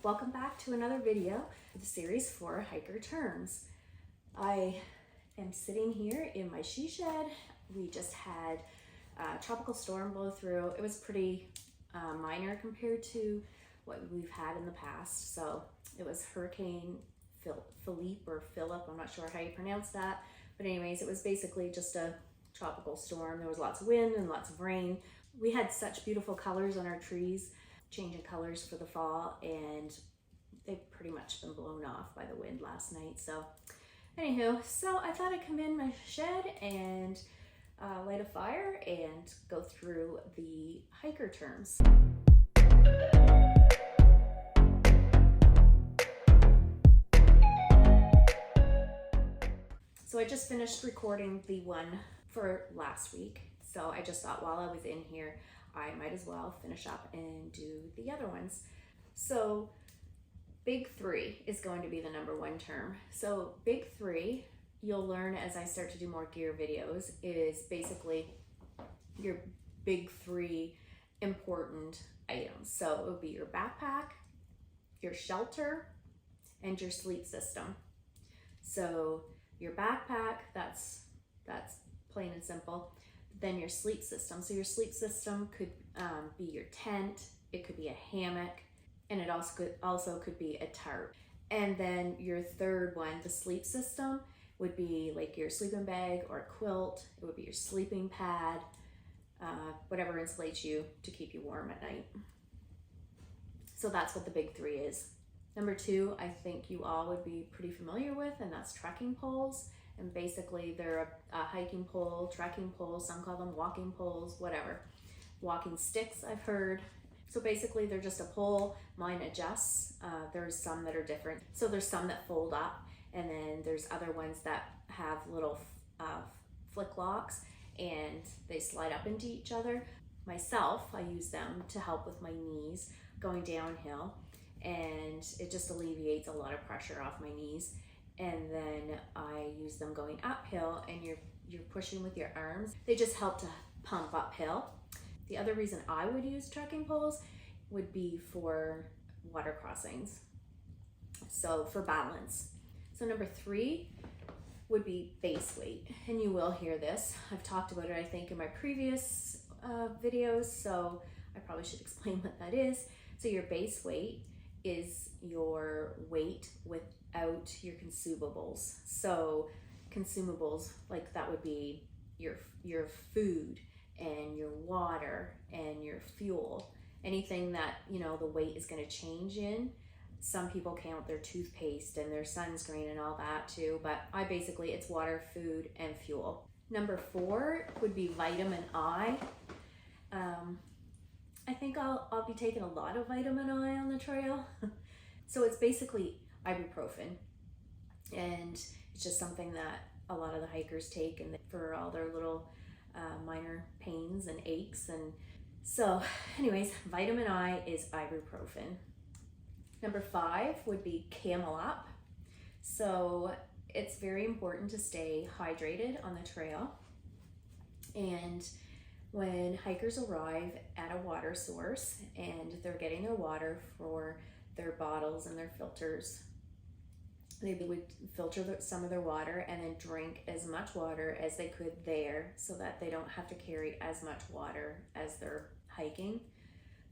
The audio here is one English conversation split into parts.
Welcome back to another video of the series for hiker terms. I am sitting here in my she shed. We just had a tropical storm blow through. It was pretty minor compared to what we've had in the past. So it was Hurricane Philippe or Philip, I'm not sure how you pronounce that. But anyways, it was basically just a tropical storm. There was lots of wind and lots of rain. We had such beautiful colors on our trees, changing colors for the fall, and they've pretty much been blown off by the wind last night. So anywho, so I thought I'd come in my shed and light a fire and go through the hiker terms. So I just finished recording the one for last week. So I just thought while I was in here, I might as well finish up and do the other ones. So big three is going to be the number one term. So big three, you'll learn as I start to do more gear videos, is basically your big three important items. So it would be your backpack, your shelter, and your sleep system. So your backpack, that's plain and simple. Then your sleep system. So your sleep system could be your tent, it could be a hammock, and it also could be a tarp. And then your third one, the sleep system, would be like your sleeping bag or a quilt. It would be your sleeping pad, whatever insulates you to keep you warm at night. So that's what the big three is. Number two, I think you all would be pretty familiar with, and that's trekking poles. And basically they're a hiking pole, trekking pole, some call them walking poles, whatever. Walking sticks, I've heard. So basically they're just a pole. Mine adjusts. There's some that are different. So there's some that fold up, and then there's other ones that have little flick locks and they slide up into each other. Myself, I use them to help with my knees going downhill, and it just alleviates a lot of pressure off my knees. And then I use them going uphill, and you're pushing with your arms. They just help to pump uphill. The other reason I would use trekking poles would be for water crossings, so for balance. So number three would be base weight, and you will hear this. I've talked about it, I think, in my previous videos, so I probably should explain what that is. So your base weight is your weight without your consumables. So consumables, like that would be your food and your water and your fuel, anything that, you know, the weight is going to change in. Some people count their toothpaste and their sunscreen and all that too, but it's water, food, and fuel. Number four would be vitamin I. I think I'll be taking a lot of vitamin I on the trail. So it's basically ibuprofen, and it's just something that a lot of the hikers take and for all their little minor pains and aches. And so anyways, vitamin I is ibuprofen. Number five would be Camel Up. So it's very important to stay hydrated on the trail, and when hikers arrive at a water source and they're getting their water for their bottles and their filters, they would filter some of their water and then drink as much water as they could there, so that they don't have to carry as much water as they're hiking,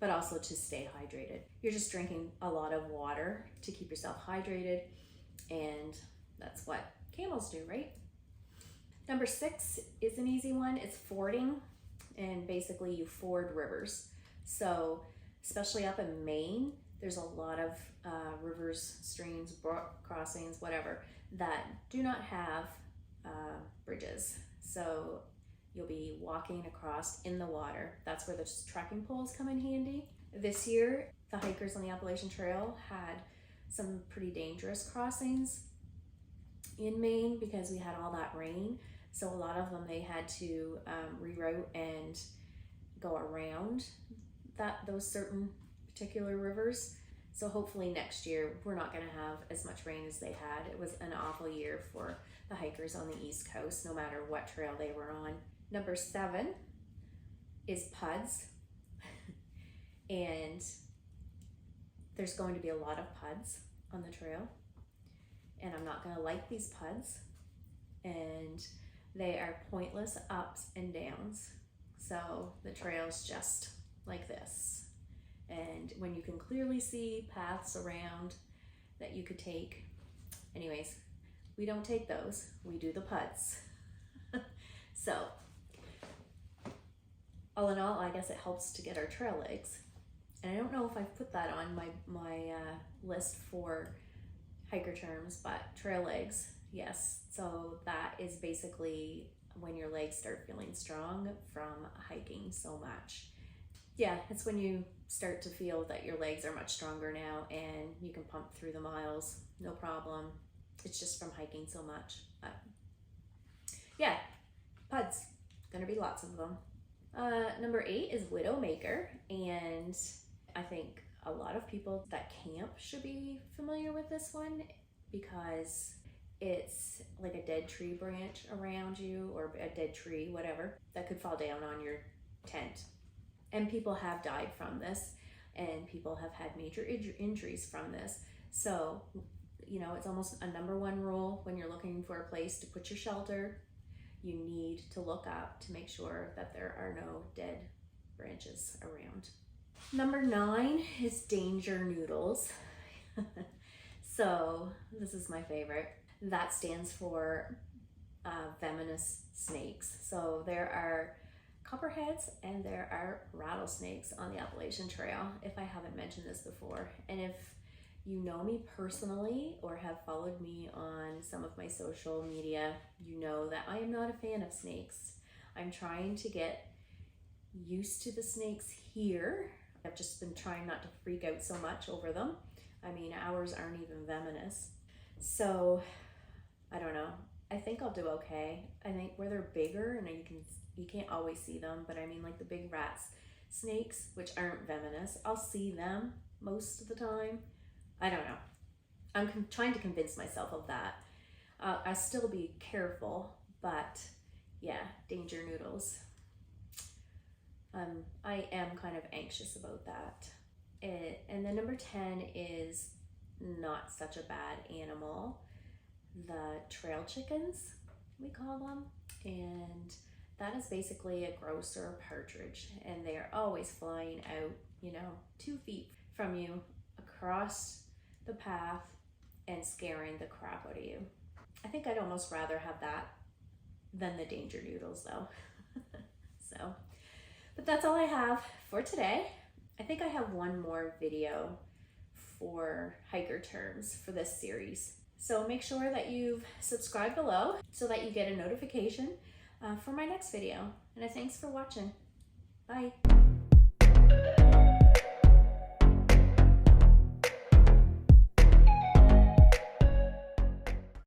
but also to stay hydrated. You're just drinking a lot of water to keep yourself hydrated, and that's what camels do, right? Number six is an easy one. It's fording, and basically you ford rivers. So especially up in Maine, there's a lot of rivers, streams, brook crossings, whatever, that do not have bridges. So you'll be walking across in the water. That's where the trekking poles come in handy. This year, the hikers on the Appalachian Trail had some pretty dangerous crossings in Maine because we had all that rain. So a lot of them, they had to reroute and go around those certain particular rivers. So hopefully next year we're not going to have as much rain as they had. It was an awful year for the hikers on the East Coast, no matter what trail they were on. Number 7 is PUDs. And there's going to be a lot of puds on the trail, and I'm not going to like these puds, and they are pointless ups and downs. So the trail's just like this. And when you can clearly see paths around that you could take, anyways, we don't take those, we do the puds. So all in all, I guess it helps to get our trail legs. And I don't know if I've put that on my list for hiker terms, but trail legs, yes. So that is basically when your legs start feeling strong from hiking so much. Yeah, it's when you start to feel that your legs are much stronger now and you can pump through the miles, no problem. It's just from hiking so much. But yeah, puds, gonna be lots of them. Number 8 is Widowmaker, and I think a lot of people that camp should be familiar with this one because it's like a dead tree branch around you, or a dead tree, whatever, that could fall down on your tent. And people have died from this, and people have had major injuries from this. So, you know, it's almost a number 1 rule when you're looking for a place to put your shelter. You need to look up to make sure that there are no dead branches around. Number 9 is danger noodles. So this is my favorite. That stands for venomous snakes. So there are copperheads and there are rattlesnakes on the Appalachian Trail, if I haven't mentioned this before. And if you know me personally or have followed me on some of my social media, you know that I am not a fan of snakes. I'm trying to get used to the snakes here. I've just been trying not to freak out so much over them. I mean, ours aren't even venomous. So, I don't know. I think I'll do okay. I think where they're bigger and you can't always see them, but I mean like the big snakes, which aren't venomous, I'll see them most of the time. I don't know. I'm trying to convince myself of that. I'll still be careful, but yeah, danger noodles. I am kind of anxious about that. And then number 10 is not such a bad animal. The trail chickens, we call them. And that is basically a grouse or a partridge. And they are always flying out, 2 feet from you across the path and scaring the crap out of you. I think I'd almost rather have that than the danger noodles though. But that's all I have for today. I think I have one more video for hiker terms for this series. So make sure that you've subscribed below so that you get a notification for my next video. And thanks for watching. Bye.